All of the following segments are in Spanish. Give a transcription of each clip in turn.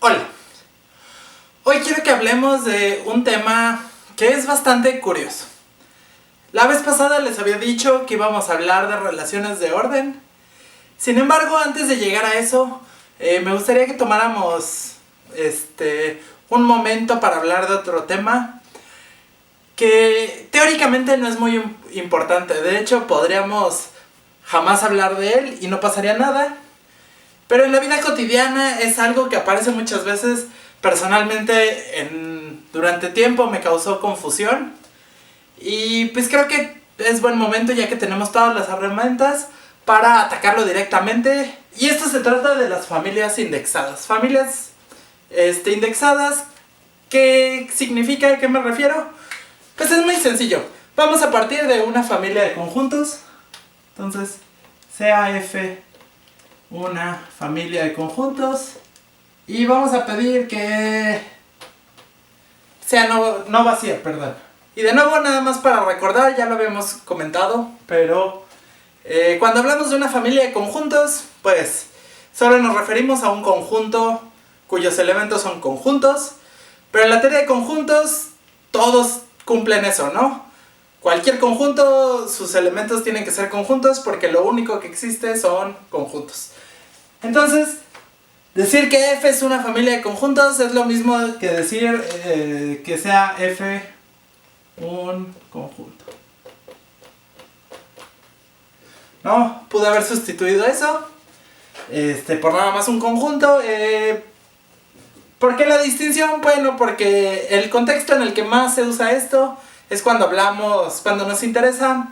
Hola, hoy quiero que hablemos de un tema que es bastante curioso. La vez pasada les había dicho que íbamos a hablar de relaciones de orden. Sin embargo, antes de llegar a eso, me gustaría que tomáramos un momento para hablar de otro tema que teóricamente no es muy importante. De hecho, podríamos jamás hablar de él y no pasaría nada. Pero en la vida cotidiana es algo que aparece muchas veces. Personalmente, durante tiempo me causó confusión. Y pues creo que es buen momento, ya que tenemos todas las herramientas para atacarlo directamente. Y esto se trata de las familias indexadas. Familias indexadas, ¿qué significa? ¿A qué me refiero? Pues es muy sencillo. Vamos a partir de una familia de conjuntos. Entonces, CAF, una familia de conjuntos, y vamos a pedir que sea no vacía, perdón. Y de nuevo, nada más para recordar, ya lo habíamos comentado, pero cuando hablamos de una familia de conjuntos, pues solo nos referimos a un conjunto cuyos elementos son conjuntos, pero en la teoría de conjuntos todos cumplen eso, ¿no? Cualquier conjunto, sus elementos tienen que ser conjuntos porque lo único que existe son conjuntos. Entonces, decir que F es una familia de conjuntos es lo mismo que decir que sea F un conjunto. ¿No? Pude haber sustituido eso por nada más un conjunto. ¿Por qué la distinción? Bueno, porque el contexto en el que más se usa esto es cuando nos interesa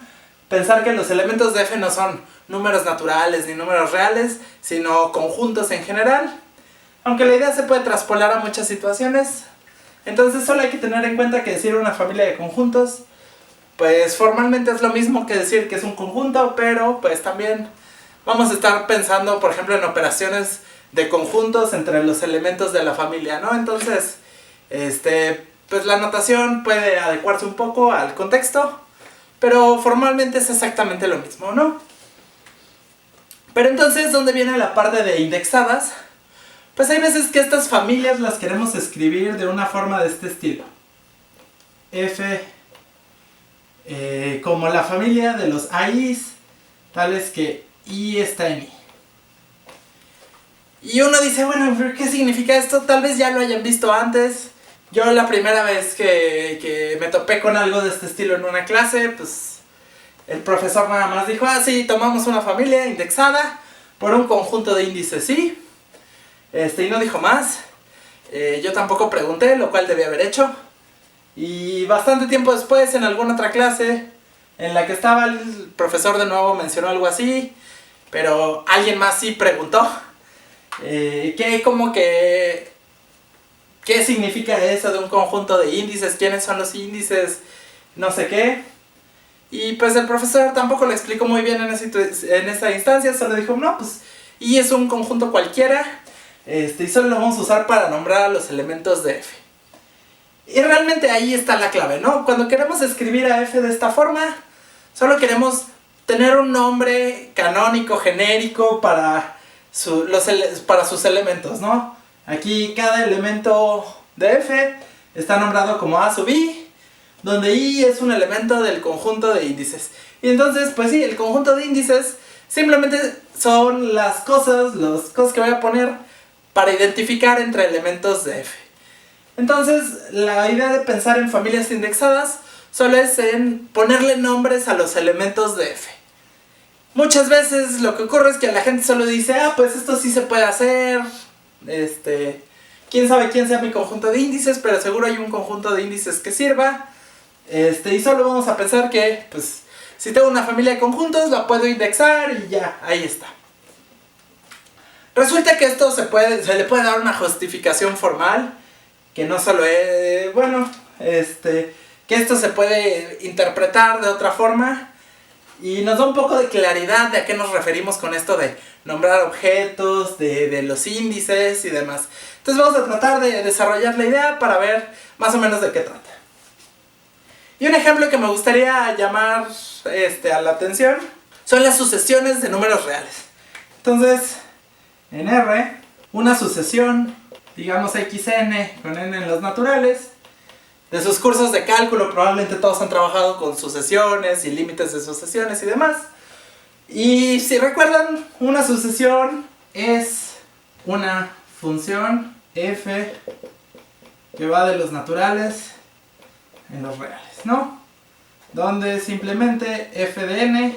pensar que los elementos de F no son números naturales ni números reales, sino conjuntos en general. Aunque la idea se puede traspolar a muchas situaciones. Entonces solo hay que tener en cuenta que decir una familia de conjuntos, pues formalmente es lo mismo que decir que es un conjunto, pero pues también vamos a estar pensando, por ejemplo, en operaciones de conjuntos entre los elementos de la familia, ¿no? Entonces, pues la notación puede adecuarse un poco al contexto, pero formalmente es exactamente lo mismo, ¿no? Pero entonces, ¿dónde viene la parte de indexadas? Pues hay veces que estas familias las queremos escribir de una forma de este estilo. F, como la familia de los I's, tales que I está en I. Y uno dice, bueno, ¿qué significa esto? Tal vez ya lo hayan visto antes. Yo la primera vez que me topé con algo de este estilo en una clase, pues el profesor nada más dijo, sí, tomamos una familia indexada por un conjunto de índices, sí. Y no dijo más. Yo tampoco pregunté, lo cual debía haber hecho. Y bastante tiempo después, en alguna otra clase en la que estaba, el profesor de nuevo mencionó algo así, pero alguien más sí preguntó. ¿Qué significa eso de un conjunto de índices? ¿Quiénes son los índices? No sé qué. Y pues el profesor tampoco lo explicó muy bien en esa instancia. Solo dijo, no, pues I es un conjunto cualquiera. Y solo lo vamos a usar para nombrar a los elementos de F. Y realmente ahí está la clave, ¿no? Cuando queremos escribir a F de esta forma, solo queremos tener un nombre canónico, genérico para sus elementos, ¿no? Aquí cada elemento de F está nombrado como A sub I, donde I es un elemento del conjunto de índices. Y entonces, pues sí, el conjunto de índices simplemente son las cosas que voy a poner para identificar entre elementos de F. Entonces, la idea de pensar en familias indexadas solo es en ponerle nombres a los elementos de F. Muchas veces lo que ocurre es que la gente solo dice, pues esto sí se puede hacer, quién sabe quién sea mi conjunto de índices, pero seguro hay un conjunto de índices que sirva, y solo vamos a pensar que, pues, si tengo una familia de conjuntos, la puedo indexar y ya, ahí está. Resulta que esto se le puede dar una justificación formal, que no solo es, que esto se puede interpretar de otra forma. Y nos da un poco de claridad de a qué nos referimos con esto de nombrar objetos, de los índices y demás. Entonces vamos a tratar de desarrollar la idea para ver más o menos de qué trata. Y un ejemplo que me gustaría llamar a la atención son las sucesiones de números reales. Entonces, en R, una sucesión digamos xn con n en los naturales. De sus cursos de cálculo probablemente todos han trabajado con sucesiones y límites de sucesiones y demás. Y si recuerdan, una sucesión es una función f que va de los naturales en los reales, ¿no? Donde simplemente f de n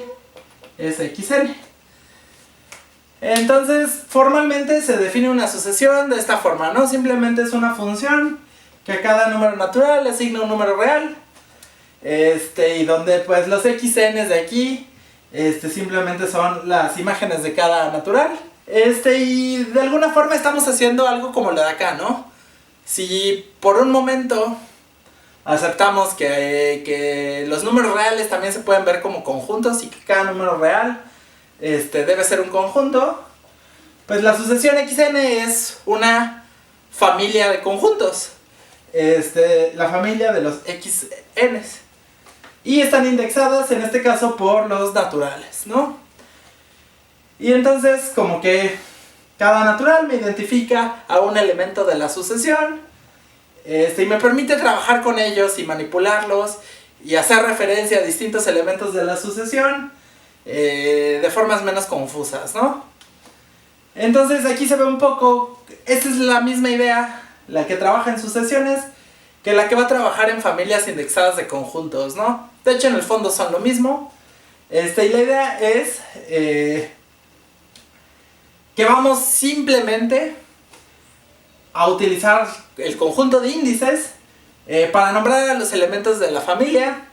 es xn. Entonces, formalmente se define una sucesión de esta forma, ¿no? Simplemente es una función que a cada número natural le asigna un número real. Y donde pues los xn's de aquí simplemente son las imágenes de cada natural. Y de alguna forma estamos haciendo algo como lo de acá, ¿no? Si por un momento aceptamos que los números reales también se pueden ver como conjuntos y que cada número real debe ser un conjunto, pues la sucesión xn es una familia de conjuntos. La familia de los xn's. Y están indexadas en este caso por los naturales, ¿no? Y entonces como que cada natural me identifica a un elemento de la sucesión. Y me permite trabajar con ellos y manipularlos y hacer referencia a distintos elementos de la sucesión de formas menos confusas, ¿no? Entonces aquí se ve un poco, esta es la misma idea, la que trabaja en sucesiones, que la que va a trabajar en familias indexadas de conjuntos, ¿no? De hecho en el fondo son lo mismo. Y la idea es que vamos simplemente a utilizar el conjunto de índices para nombrar a los elementos de la familia,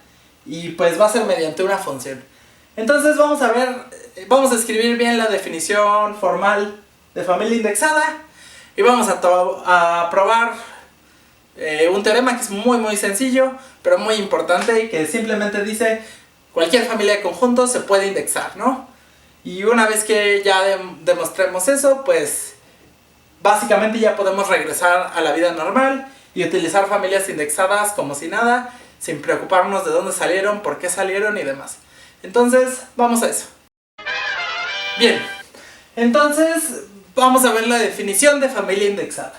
y pues va a ser mediante una función. Entonces vamos a escribir bien la definición formal de familia indexada y vamos a probar un teorema que es muy muy sencillo pero muy importante y que simplemente dice cualquier familia de conjuntos se puede indexar, ¿no? Y una vez que ya demostremos eso, pues básicamente ya podemos regresar a la vida normal y utilizar familias indexadas como si nada, sin preocuparnos de dónde salieron, por qué salieron y demás. Entonces, vamos a eso. Bien, entonces vamos a ver la definición de familia indexada.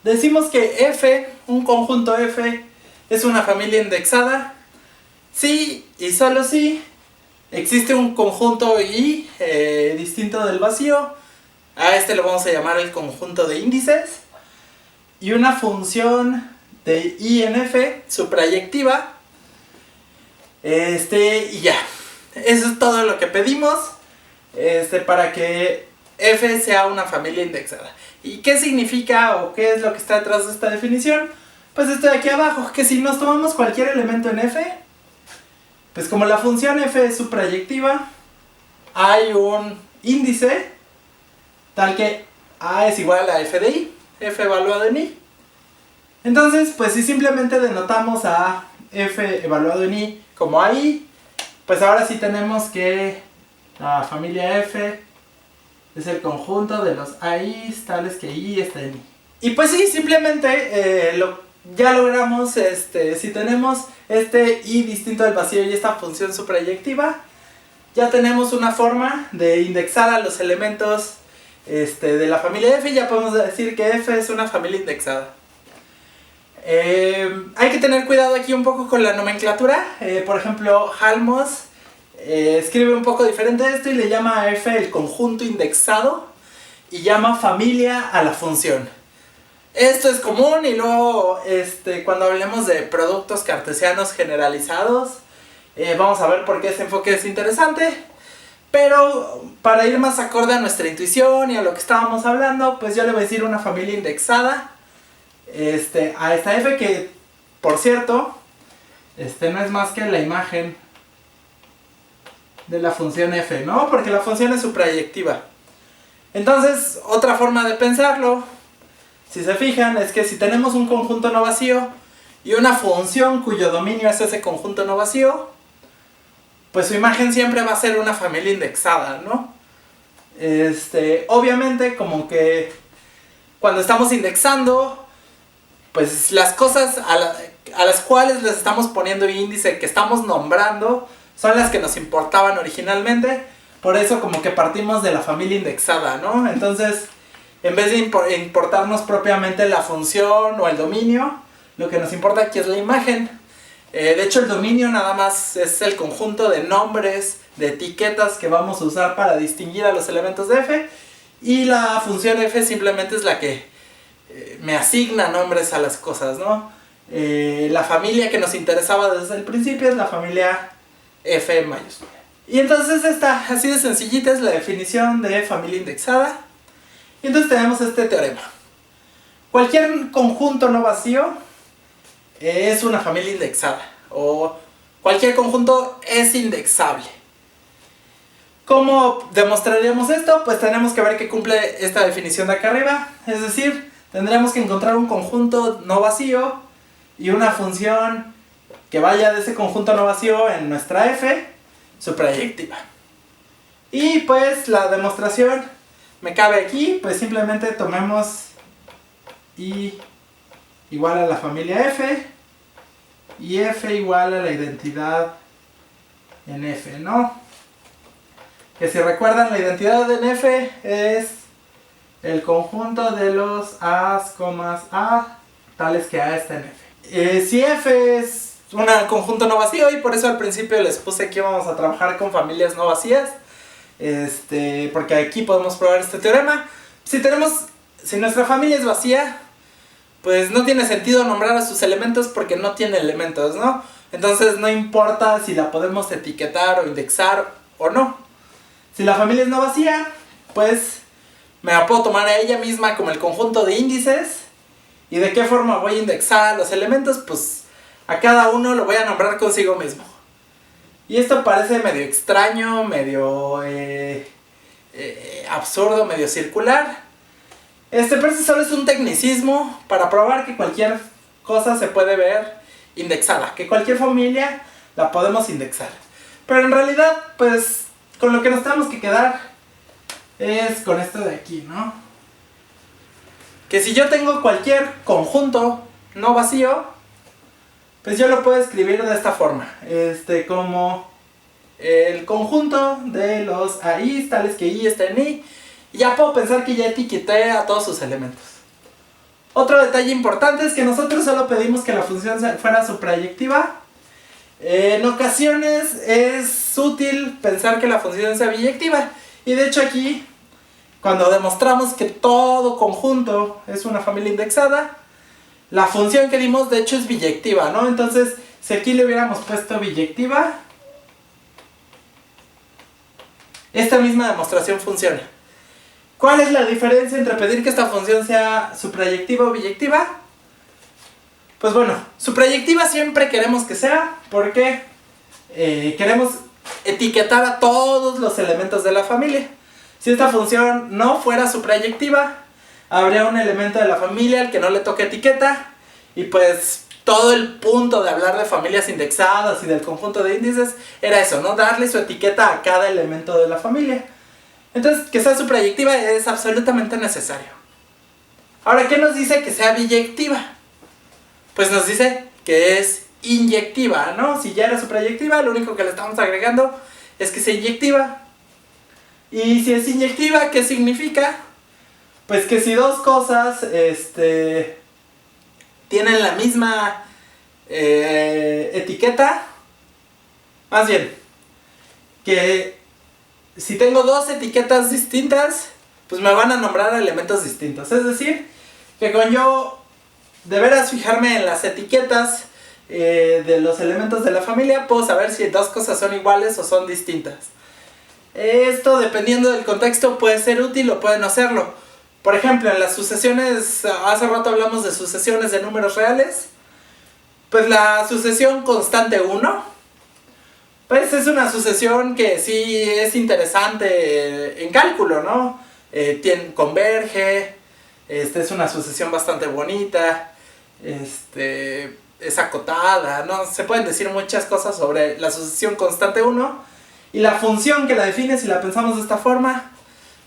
Decimos que f, un conjunto f, es una familia indexada si y solo si existe un conjunto I distinto del vacío. A le vamos a llamar el conjunto de índices, y una función de I en f suprayectiva. Y ya. Eso es todo lo que pedimos para que f sea una familia indexada. ¿Y qué significa o qué es lo que está detrás de esta definición? Pues esto de aquí abajo, que si nos tomamos cualquier elemento en f, pues como la función f es suprayectiva, hay un índice tal que a es igual a f de i, f evaluado en i. Entonces, pues si simplemente denotamos a f evaluado en i como AI, pues ahora sí tenemos que la familia f es el conjunto de los AIs tales que i está en i. Y pues sí, simplemente ya logramos, si tenemos i distinto del vacío y esta función suprayectiva, ya tenemos una forma de indexar a los elementos de la familia f, y ya podemos decir que f es una familia indexada. Hay que tener cuidado aquí un poco con la nomenclatura. Por ejemplo, Halmos escribe un poco diferente esto y le llama a f el conjunto indexado y llama familia a la función. Esto es común, y luego cuando hablemos de productos cartesianos generalizados vamos a ver por qué ese enfoque es interesante. Pero para ir más acorde a nuestra intuición y a lo que estábamos hablando, pues yo le voy a decir una familia indexada a esta f, que por cierto no es más que la imagen de la función f, ¿no? Porque la función es suprayectiva. Entonces, otra forma de pensarlo, si se fijan, es que si tenemos un conjunto no vacío y una función cuyo dominio es ese conjunto no vacío, pues su imagen siempre va a ser una familia indexada, ¿no? Obviamente, como que cuando estamos indexando, pues las cosas a las cuales les estamos poniendo índice, que estamos nombrando, son las que nos importaban originalmente. Por eso como que partimos de la familia indexada, ¿no? Entonces, en vez de importarnos propiamente la función o el dominio, lo que nos importa aquí es la imagen. De hecho, el dominio nada más es el conjunto de nombres, de etiquetas que vamos a usar para distinguir a los elementos de f, y la función f simplemente es la que me asigna nombres a las cosas, ¿no? La familia que nos interesaba desde el principio es la familia f mayúscula. Y entonces esta, así de sencillita, es la definición de familia indexada. Y entonces tenemos este teorema. Cualquier conjunto no vacío es una familia indexada, o cualquier conjunto es indexable. ¿Cómo demostraríamos esto? Pues tenemos que ver que cumple esta definición de acá arriba. Es decir, tendremos que encontrar un conjunto no vacío y una función que vaya de ese conjunto no vacío en nuestra f, su proyectiva. Y pues la demostración me cabe aquí, pues simplemente tomemos y igual a la familia f y f igual a la identidad en f, ¿no? Que si recuerdan, la identidad en f es el conjunto de los a's, a, tales que a está en f. Si f es un conjunto no vacío, y por eso al principio les puse que íbamos a trabajar con familias no vacías, porque aquí podemos probar este teorema. Si nuestra familia es vacía, pues no tiene sentido nombrar a sus elementos porque no tiene elementos, ¿no? Entonces no importa si la podemos etiquetar o indexar o no. Si la familia es no vacía, pues me la puedo tomar a ella misma como el conjunto de índices. ¿Y de qué forma voy a indexar a los elementos? Pues a cada uno lo voy a nombrar consigo mismo. Y esto parece medio extraño, medio absurdo, medio circular. Pero este solo es un tecnicismo para probar que cualquier cosa se puede ver indexada, que cualquier familia la podemos indexar. Pero en realidad, pues, con lo que nos tenemos que quedar es con esto de aquí, ¿no? Que si yo tengo cualquier conjunto no vacío, pues yo lo puedo escribir de esta forma, como el conjunto de los a's, tales que i está en i, y ya puedo pensar que ya etiqueté a todos sus elementos. Otro detalle importante es que nosotros solo pedimos que la función fuera suprayectiva. En ocasiones es útil pensar que la función sea biyectiva, y de hecho aquí, cuando demostramos que todo conjunto es una familia indexada, la función que dimos de hecho es biyectiva, ¿no? Entonces, si aquí le hubiéramos puesto biyectiva, esta misma demostración funciona. ¿Cuál es la diferencia entre pedir que esta función sea suprayectiva o biyectiva? Pues bueno, suprayectiva siempre queremos que sea porque queremos etiquetar a todos los elementos de la familia. Si esta función no fuera suprayectiva, habría un elemento de la familia al que no le toque etiqueta, y pues todo el punto de hablar de familias indexadas y del conjunto de índices era eso, ¿no? Darle su etiqueta a cada elemento de la familia. Entonces, que sea suprayectiva es absolutamente necesario. Ahora, ¿qué nos dice que sea biyectiva? Pues nos dice que es inyectiva, ¿no? Si ya era suprayectiva, lo único que le estamos agregando es que sea inyectiva. Y si es inyectiva, ¿qué significa? Pues que si dos cosas tienen la misma etiqueta, más bien, que si tengo dos etiquetas distintas, pues me van a nombrar elementos distintos. Es decir, que con yo de veras fijarme en las etiquetas de los elementos de la familia, puedo saber si dos cosas son iguales o son distintas. Esto, dependiendo del contexto, puede ser útil o puede no serlo. Por ejemplo, en las sucesiones, hace rato hablamos de sucesiones de números reales. Pues la sucesión constante 1, pues es una sucesión que sí es interesante en cálculo, ¿no? Converge, es una sucesión bastante bonita, es acotada, ¿no? Se pueden decir muchas cosas sobre la sucesión constante 1. Y la función que la define, si la pensamos de esta forma,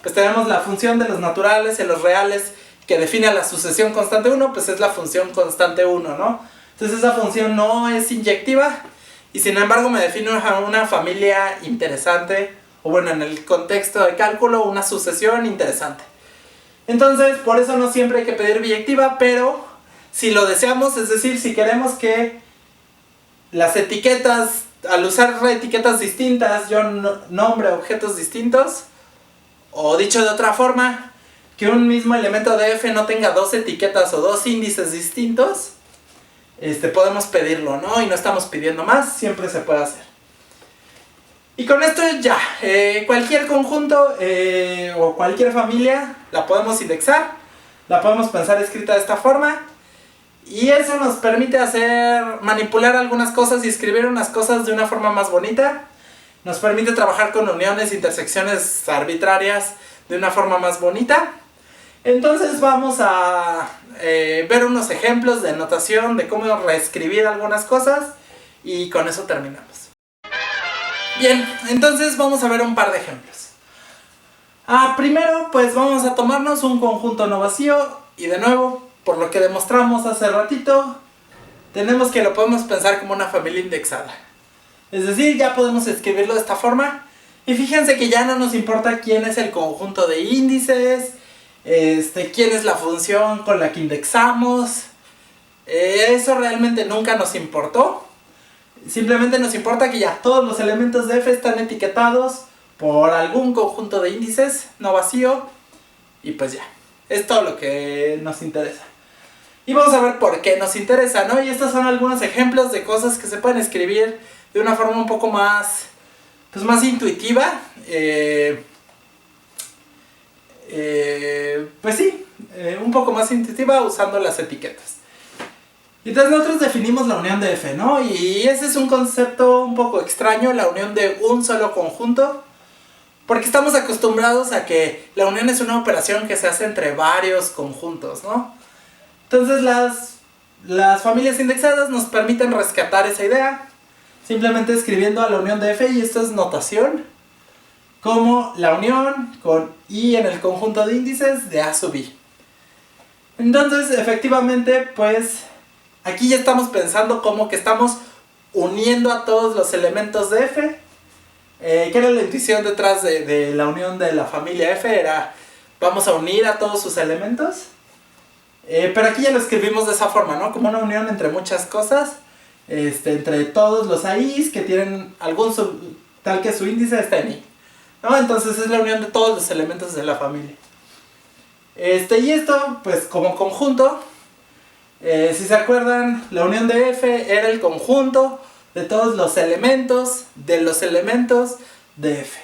pues tenemos la función de los naturales y los reales que define a la sucesión constante 1, pues es la función constante 1, ¿no? Entonces esa función no es inyectiva, y sin embargo me define una familia interesante, o bueno, en el contexto de cálculo, una sucesión interesante. Entonces, por eso no siempre hay que pedir biyectiva, pero si lo deseamos, es decir, si queremos que las etiquetas, al usar etiquetas distintas, yo nombre objetos distintos, o dicho de otra forma, que un mismo elemento de f no tenga dos etiquetas o dos índices distintos, podemos pedirlo, ¿no? Y no estamos pidiendo más, siempre se puede hacer. Y con esto ya, cualquier conjunto o cualquier familia la podemos indexar, la podemos pensar escrita de esta forma, y eso nos permite manipular algunas cosas y escribir unas cosas de una forma más bonita. Nos permite trabajar con uniones, intersecciones arbitrarias de una forma más bonita. Entonces vamos a ver unos ejemplos de notación, de cómo reescribir algunas cosas, y con eso terminamos. Bien, entonces vamos a ver un par de ejemplos. Primero, pues vamos a tomarnos un conjunto no vacío, y de nuevo, por lo que demostramos hace ratito, tenemos que lo podemos pensar como una familia indexada. Es decir, ya podemos escribirlo de esta forma, y fíjense que ya no nos importa quién es el conjunto de índices, quién es la función con la que indexamos. Eso realmente nunca nos importó. Simplemente nos importa que ya todos los elementos de f están etiquetados por algún conjunto de índices no vacío, y pues ya, es todo lo que nos interesa. Y vamos a ver por qué nos interesa, ¿no? Y estos son algunos ejemplos de cosas que se pueden escribir de una forma un poco más, pues más intuitiva. Pues sí, un poco más intuitiva usando las etiquetas. Entonces nosotros definimos la unión de f, ¿no? Y ese es un concepto un poco extraño, la unión de un solo conjunto, porque estamos acostumbrados a que la unión es una operación que se hace entre varios conjuntos, ¿no? Entonces las familias indexadas nos permiten rescatar esa idea, simplemente escribiendo a la unión de f, y esto es notación, como la unión con i en el conjunto de índices de a sub i. Entonces, efectivamente, pues aquí ya estamos pensando como que estamos uniendo a todos los elementos de f. ¿Qué era la intuición detrás de la unión de la familia f? Era, vamos a unir a todos sus elementos. Pero aquí ya lo escribimos de esa forma, ¿no? Como una unión entre muchas cosas, entre todos los a's que tienen algún tal que su índice está en i, ¿no? Entonces es la unión de todos los elementos de la familia. Y esto, pues como conjunto, si se acuerdan, la unión de f era el conjunto de todos los elementos de f.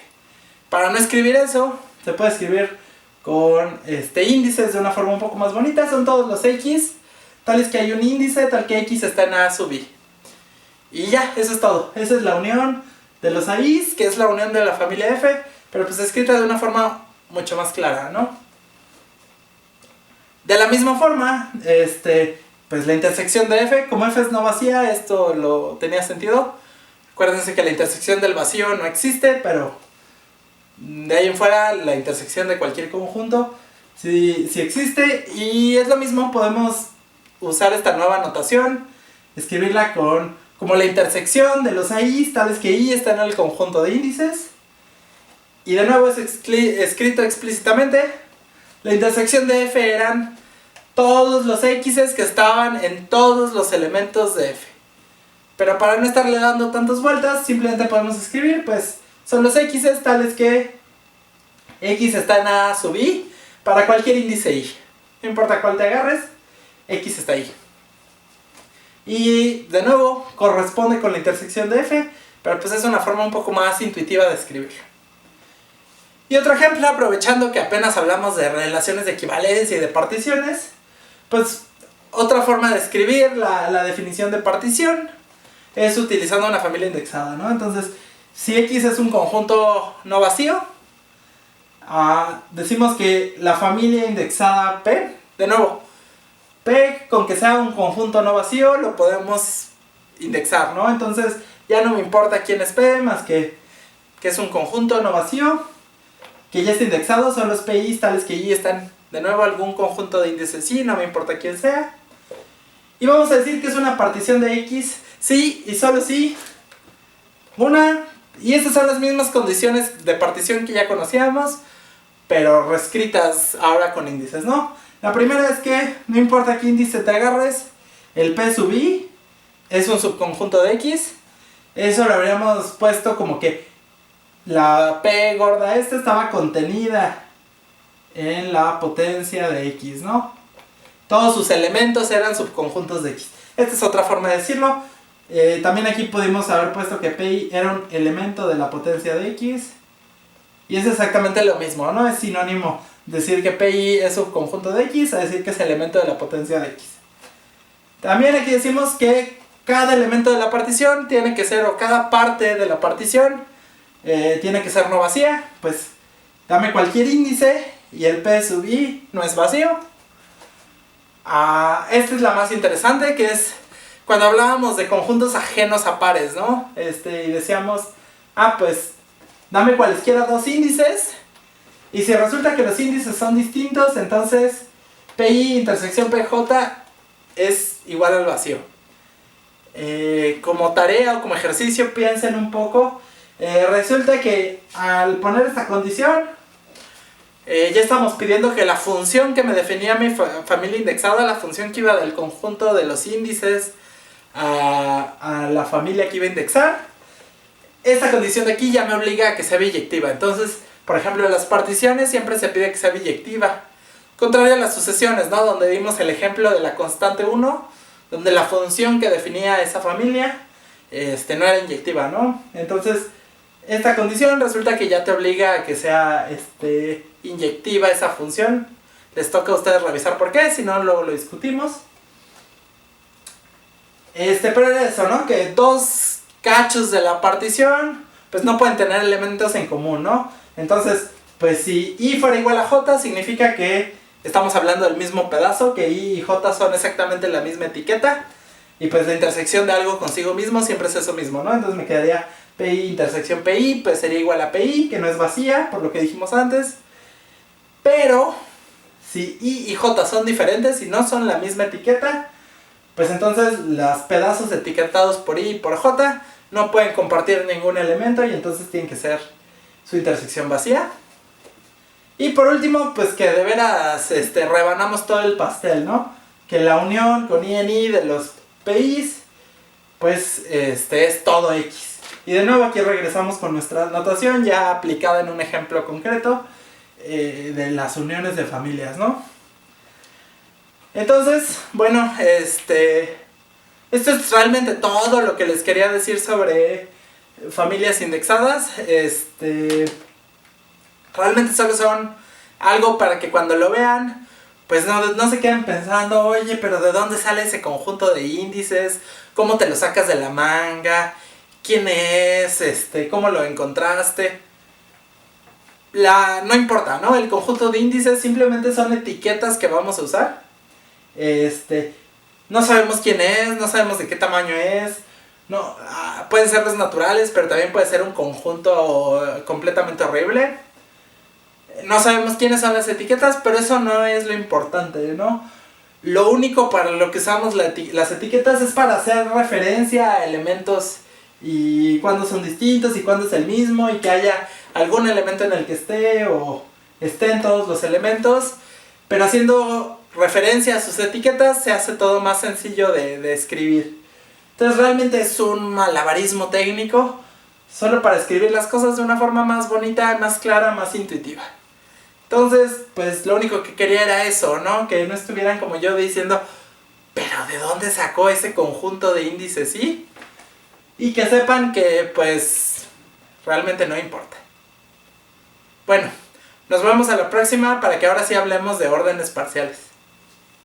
Para no escribir eso, se puede escribir con índices de una forma un poco más bonita. Son todos los x, tales que hay un índice, tal que x está en a sub i. Y ya, eso es todo. Esa es la unión de los a's, que es la unión de la familia f, pero pues escrita de una forma mucho más clara, ¿no? De la misma forma, pues la intersección de f, como f es no vacía, esto lo tenía sentido. Acuérdense que la intersección del vacío no existe, pero de ahí en fuera la intersección de cualquier conjunto sí existe, y es lo mismo. Podemos usar esta nueva notación, escribirla como la intersección de los a's, tales que i está en el conjunto de índices, y de nuevo es escrito explícitamente. La intersección de f eran todos los x's que estaban en todos los elementos de f. Pero para no estarle dando tantas vueltas, simplemente podemos escribir, pues, son los x's tales que x está en a sub i para cualquier índice i. No importa cuál te agarres, x está ahí. Y de nuevo, corresponde con la intersección de f, pero pues es una forma un poco más intuitiva de escribirlo. Y otro ejemplo, aprovechando que apenas hablamos de relaciones de equivalencia y de particiones, pues otra forma de escribir la definición de partición es utilizando una familia indexada, ¿no? Entonces, si x es un conjunto no vacío, decimos que la familia indexada P, de nuevo, P con que sea un conjunto no vacío lo podemos indexar, ¿no? Entonces ya no me importa quién es P, más que es un conjunto no vacío, que ya está indexado. Son los PI tales que y están de nuevo algún conjunto de índices sí, no me importa quién sea. Y vamos a decir que es una partición de x, sí y solo sí. Y estas son las mismas condiciones de partición que ya conocíamos. pero reescritas ahora con índices, ¿no? La primera es que no importa qué índice te agarres, el P sub I es un subconjunto de X. Eso lo habríamos puesto como que la P gorda esta estaba contenida en la potencia de X, ¿no? Todos sus elementos eran subconjuntos de X. Esta es otra forma de decirlo. También aquí pudimos haber puesto que Pi era un elemento de la potencia de X. Y es exactamente lo mismo, ¿no? Es sinónimo decir que Pi es subconjunto de X a decir que es elemento de la potencia de X. También aquí decimos que cada elemento de la partición tiene que ser, o cada parte de la partición tiene que ser no vacía. Pues dame cualquier índice y el P sub I no es vacío. Esta es la más interesante, que es cuando hablábamos de conjuntos ajenos a pares, ¿no? Y decíamos, pues dame cualesquiera dos índices, y si resulta que los índices son distintos, entonces PI intersección PJ es igual al vacío. Como tarea o como ejercicio, piensen un poco. Resulta que al poner esta condición, ya estamos pidiendo que la función que me definía mi familia indexada, la función que iba del conjunto de los índices a la familia que iba a indexar, esta condición de aquí ya me obliga a que sea biyectiva. Entonces, por ejemplo, en las particiones siempre se pide que sea biyectiva. Contrario a las sucesiones, ¿no? Donde dimos el ejemplo de la constante 1, donde la función que definía esa familia no era inyectiva, ¿no? Entonces, esta condición resulta que ya te obliga a que sea inyectiva esa función. Les toca a ustedes revisar por qué, si no luego lo discutimos. Pero era eso, ¿no? Que dos cachos de la partición pues no pueden tener elementos en común, ¿no? Entonces, pues si I fuera igual a J, significa que estamos hablando del mismo pedazo, que I y J son exactamente la misma etiqueta, y pues la intersección de algo consigo mismo siempre es eso mismo, ¿no? Entonces me quedaría PI intersección PI, pues sería igual a PI, que no es vacía, por lo que dijimos antes. Pero si I y J son diferentes y no son la misma etiqueta, pues entonces los pedazos etiquetados por I y por J no pueden compartir ningún elemento, y entonces tienen que ser su intersección vacía. Y por último, pues que de veras rebanamos todo el pastel, ¿no? Que la unión con I en I de los PIs, pues es todo X. Y de nuevo aquí regresamos con nuestra notación ya aplicada en un ejemplo concreto de las uniones de familias, ¿no? Entonces, bueno, esto es realmente todo lo que les quería decir sobre familias indexadas. Realmente solo son algo para que cuando lo vean, pues no se queden pensando, oye, pero ¿de dónde sale ese conjunto de índices? ¿Cómo te lo sacas de la manga? ¿Quién es? ¿Cómo lo encontraste? No importa, ¿no? El conjunto de índices simplemente son etiquetas que vamos a usar. No sabemos quién es, no sabemos de qué tamaño es. No, pueden ser los naturales, pero también puede ser un conjunto completamente horrible. No sabemos quiénes son las etiquetas, pero eso no es lo importante, ¿no? Lo único para lo que usamos las etiquetas es para hacer referencia a elementos y cuándo son distintos y cuándo es el mismo, y que haya algún elemento en el que esté o estén todos los elementos. Pero haciendo referencia a sus etiquetas se hace todo más sencillo de escribir. Entonces realmente es un malabarismo técnico solo para escribir las cosas de una forma más bonita, más clara, más intuitiva. Entonces, pues lo único que quería era eso, ¿no? Que no estuvieran como yo diciendo, ¿pero de dónde sacó ese conjunto de índices? ¿Sí? Y que sepan que, pues, realmente no importa. Bueno, nos vemos a la próxima para que ahora sí hablemos de órdenes parciales.